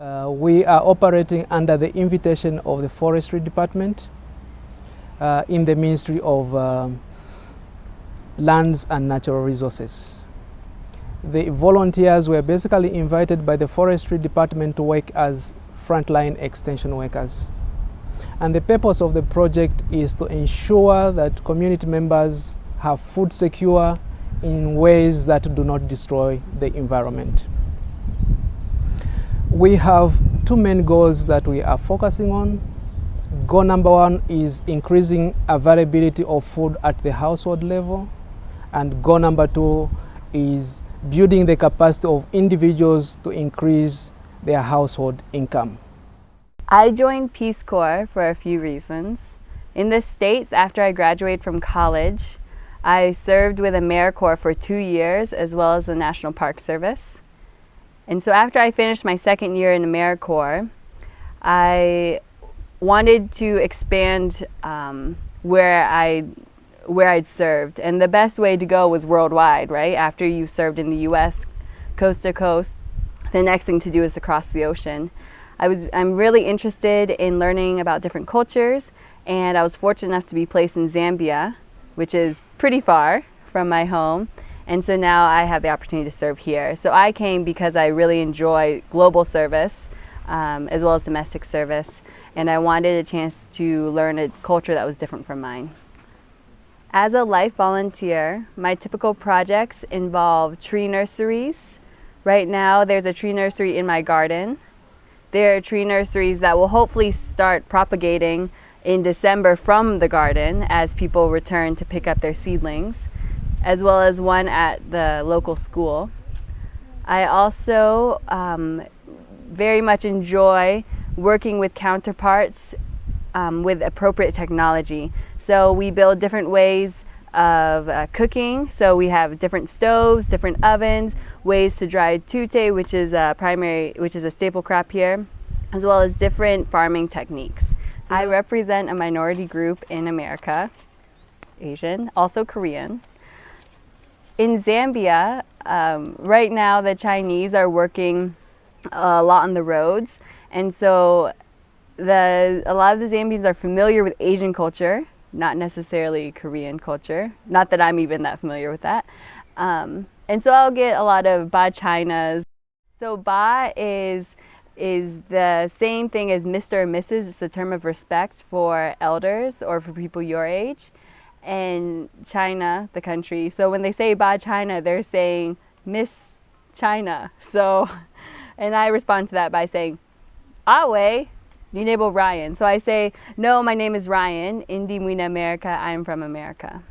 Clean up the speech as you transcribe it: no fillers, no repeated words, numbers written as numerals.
We are operating under the invitation of the Forestry Department in the Ministry of Lands and Natural Resources. The volunteers were basically invited by the Forestry Department to work as frontline extension workers. And the purpose of the project is to ensure that community members have food secure in ways that do not destroy the environment. We have two main goals that we are focusing on. Goal number one is increasing availability of food at the household level, and goal number two is building the capacity of individuals to increase their household income. I joined Peace Corps for a few reasons. In the States, after I graduated from college, I served with AmeriCorps for 2 years as well as the National Park Service. And so after I finished my second year in AmeriCorps, I wanted to expand where I'd served. And the best way to go was worldwide, right? After you've served in the US, coast to coast, the next thing to do is to cross the ocean. I'm really interested in learning about different cultures, and I was fortunate enough to be placed in Zambia, which is pretty far from my home. And so now I have the opportunity to serve here. So I came because I really enjoy global service as well as domestic service, and I wanted a chance to learn a culture that was different from mine. As a life volunteer, my typical projects involve tree nurseries. Right now there's a tree nursery in my garden. There are tree nurseries that will hopefully start propagating in December from the garden as people return to pick up their seedlings, as well as one at the local school. I also very much enjoy working with counterparts with appropriate technology. So we build different ways of cooking. So we have different stoves, different ovens, ways to dry tute, which is a staple crop here, as well as different farming techniques. I represent a minority group in America, Asian, also Korean. In Zambia, right now the Chinese are working a lot on the roads, and so a lot of the Zambians are familiar with Asian culture, not necessarily Korean culture. Not that I'm even that familiar with that. And so I'll get a lot of ba chinas. So ba is the same thing as Mr. and Mrs. It's a term of respect for elders or for people your age. And China, the country, so when they say ba China, they're saying Miss China. So, and I respond to that by saying, Awe, ni nebo Ryan. So I say, no, my name is Ryan. Indi Muina America, I'm from America.